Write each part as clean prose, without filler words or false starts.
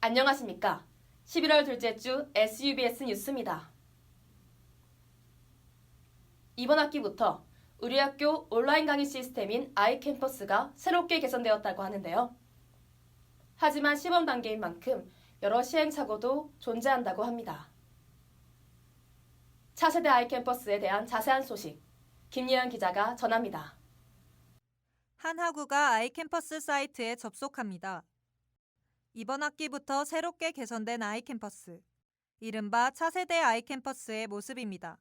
안녕하십니까. 11월 둘째 주 SUBS 뉴스입니다. 이번 학기부터 우리 학교 온라인 강의 시스템인 아이캠퍼스가 새롭게 개선되었다고 하는데요. 하지만 시범 단계인 만큼 여러 시행착오도 존재한다고 합니다. 차세대 아이캠퍼스에 대한 자세한 소식, 김예은 기자가 전합니다. 한 학우가 아이캠퍼스 사이트에 접속합니다. 이번 학기부터 새롭게 개선된 아이캠퍼스, 이른바 차세대 아이캠퍼스의 모습입니다.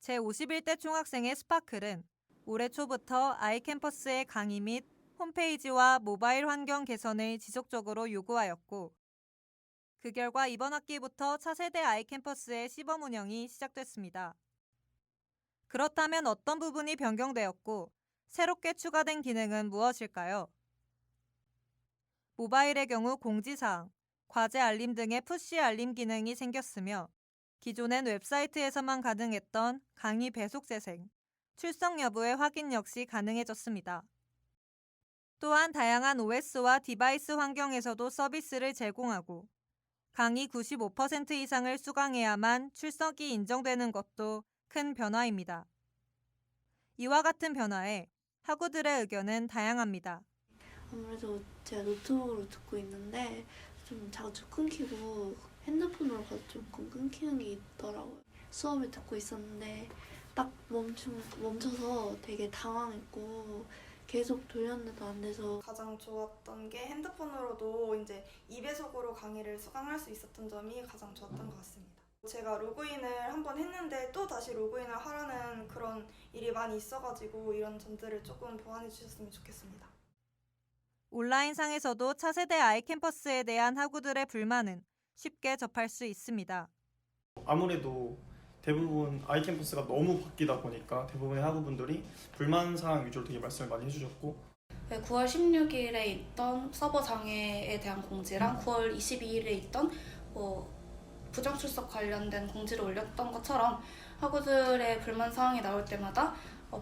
제51대 총학생회 스파클은 올해 초부터 아이캠퍼스의 강의 및 홈페이지와 모바일 환경 개선을 지속적으로 요구하였고, 그 결과 이번 학기부터 차세대 아이캠퍼스의 시범 운영이 시작됐습니다. 그렇다면 어떤 부분이 변경되었고, 새롭게 추가된 기능은 무엇일까요? 모바일의 경우 공지사항, 과제 알림 등의 푸시 알림 기능이 생겼으며 기존엔 웹사이트에서만 가능했던 강의 배속 재생, 출석 여부의 확인 역시 가능해졌습니다. 또한 다양한 OS와 디바이스 환경에서도 서비스를 제공하고 강의 95% 이상을 수강해야만 출석이 인정되는 것도 큰 변화입니다. 이와 같은 변화에 학우들의 의견은 다양합니다. 아무래도 제가 노트북으로 듣고 있는데 좀 자주 끊기고 핸드폰으로 가도 좀 끊기는 게 있더라고요. 수업을 듣고 있었는데 딱 멈춰서 되게 당황했고 계속 돌렸는데도 안 돼서 가장 좋았던 게 핸드폰으로도 이제 2배속으로 강의를 수강할 수 있었던 점이 가장 좋았던 것 같습니다. 제가 로그인을 한번 했는데 또 다시 로그인을 하라는 그런 일이 많이 있어가지고 이런 점들을 조금 보완해 주셨으면 좋겠습니다. 온라인상에서도 차세대 아이캠퍼스에 대한 학우들의 불만은 쉽게 접할 수 있습니다. 아무래도 대부분 아이캠퍼스가 너무 바뀌다 보니까 대부분의 학우분들이 불만사항 위주로 되게 말씀을 많이 해주셨고 9월 16일에 있던 서버 장애에 대한 공지랑 9월 22일에 있던 부정 출석 관련된 공지를 올렸던 것처럼 학우들의 불만 사항이 나올 때마다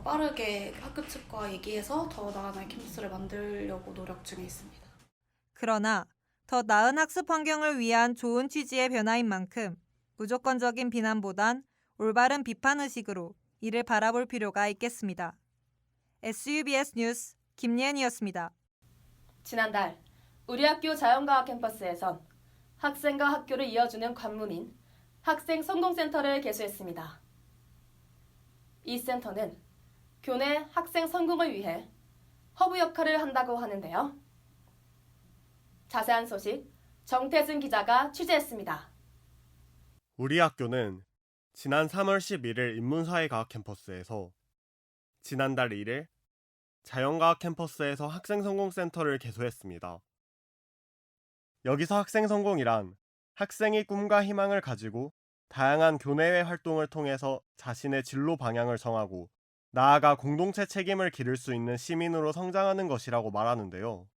빠르게 학교 측과 얘기해서 더 나은 아이캠퍼스를 만들려고 노력 중에 있습니다. 그러나 더 나은 학습 환경을 위한 좋은 취지의 변화인 만큼 무조건적인 비난보단 올바른 비판 의식으로 이를 바라볼 필요가 있겠습니다. SUBS 뉴스 김예은이었습니다. 지난달 우리 학교 자연과학 캠퍼스에선 학생과 학교를 이어주는 관문인 학생 성공센터를 개소했습니다. 이 센터는 교내 학생 성공을 위해 허브 역할을 한다고 하는데요. 자세한 소식 정태준 기자가 취재했습니다. 우리 학교는 지난 3월 11일 인문사회과학 캠퍼스에서 지난달 1일 자연과학 캠퍼스에서 학생성공센터를 개소했습니다. 여기서 학생성공이란 학생이 꿈과 희망을 가지고 다양한 교내외 활동을 통해서 자신의 진로 방향을 정하고 나아가 공동체 책임을 기를 수 있는 시민으로 성장하는 것이라고 말하는데요.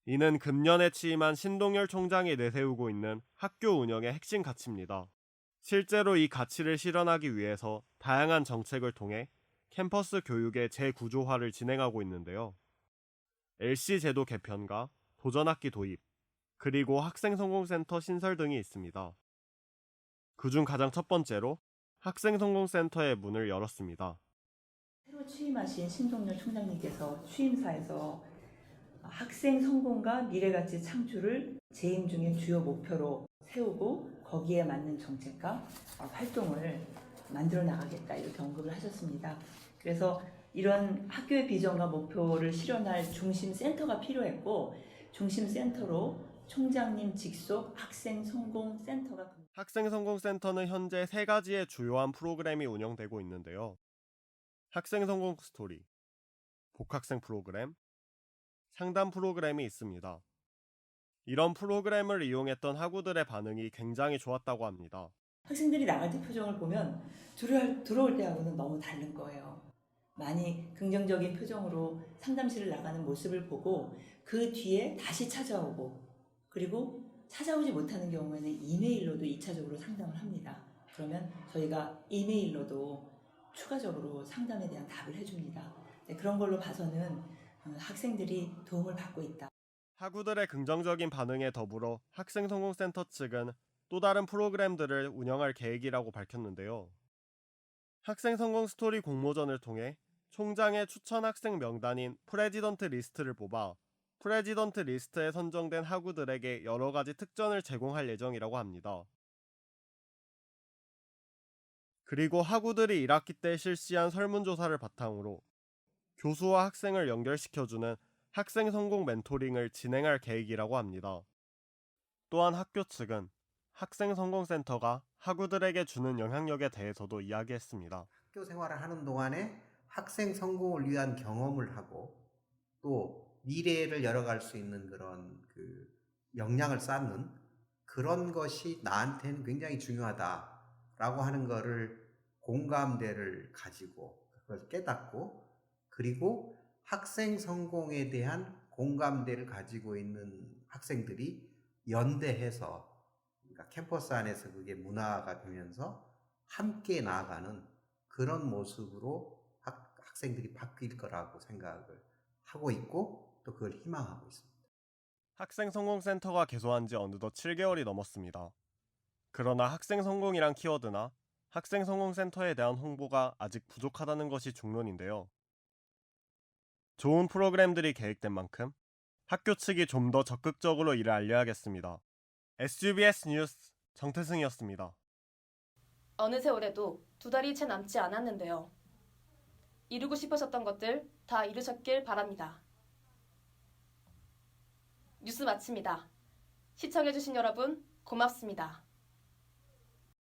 이는 금년에 취임한 신동열 총장이 내세우고 있는 학교 운영의 핵심 가치입니다. 실제로 이 가치를 실현하기 위해서 다양한 정책을 통해 캠퍼스 교육의 재구조화를 진행하고 있는데요. LC 제도 개편과 도전학기 도입, 그리고 학생성공센터 신설 등이 있습니다. 그중 가장 첫 번째로 학생성공센터의 문을 열었습니다. 새로 취임하신 신동열 총장님께서 취임사에서 학생 성공과 미래가치 창출을 재임 중인 주요 목표로 세우고 거기에 맞는 정책과 활동을 만들어 나가겠다 이렇게 언급을 하셨습니다. 그래서 이런 학교의 비전과 목표를 실현할 중심센터가 필요했고 중심센터로 총장님 직속 학생성공센터가 학생성공센터는 현재 3가지의 주요한 프로그램이 운영되고 있는데요. 학생성공 스토리, 복학생 프로그램, 상담 프로그램이 있습니다. 이런 프로그램을 이용했던 학우들의 반응이 굉장히 좋았다고 합니다. 학생들이 나갈 때 표정을 보면 들어올 때하고는 너무 다른 거예요. 많이 긍정적인 표정으로 상담실을 나가는 모습을 보고 그 뒤에 다시 찾아오고 그리고 찾아오지 못하는 경우에는 이메일로도 2차적으로 상담을 합니다. 그러면 저희가 이메일로도 추가적으로 상담에 대한 답을 해줍니다. 그런 걸로 봐서는 학생들이 도움을 받고 있다. 학우들의 긍정적인 반응에 더불어 학생성공센터 측은 또 다른 프로그램들을 운영할 계획이라고 밝혔는데요. 학생성공 스토리 공모전을 통해 총장의 추천 학생 명단인 프레지던트 리스트를 뽑아 프레지던트 리스트에 선정된 학우들에게 여러 가지 특전을 제공할 예정이라고 합니다. 그리고 학우들이 1학기 때 실시한 설문조사를 바탕으로 교수와 학생을 연결시켜주는 학생 성공 멘토링을 진행할 계획이라고 합니다. 또한 학교 측은 학생 성공센터가 학우들에게 주는 영향력에 대해서도 이야기했습니다. 학교 생활을 하는 동안에 학생 성공을 위한 경험을 하고 또 미래를 열어갈 수 있는 그런 역량을 쌓는 그런 것이 나한테는 굉장히 중요하다라고 하는 거를 공감대를 가지고 그걸 깨닫고 그리고 학생 성공에 대한 공감대를 가지고 있는 학생들이 연대해서 그러니까 캠퍼스 안에서 그게 문화가 되면서 함께 나아가는 그런 모습으로 학생들이 바뀔 거라고 생각을 하고 있고 또 그걸 희망하고 있습니다. 학생성공센터가 개소한 지 어느덧 7개월이 넘었습니다. 그러나 학생성공이란 키워드나 학생성공센터에 대한 홍보가 아직 부족하다는 것이 중론인데요. 좋은 프로그램들이 계획된 만큼 학교 측이 좀 더 적극적으로 이를 알려야겠습니다. SUBS 뉴스 정태승이었습니다. 어느 세월에도 2달이 채 남지 않았는데요. 이루고 싶으셨던 것들 다 이루셨길 바랍니다. 뉴스 마칩니다. 시청해주신 여러분 고맙습니다.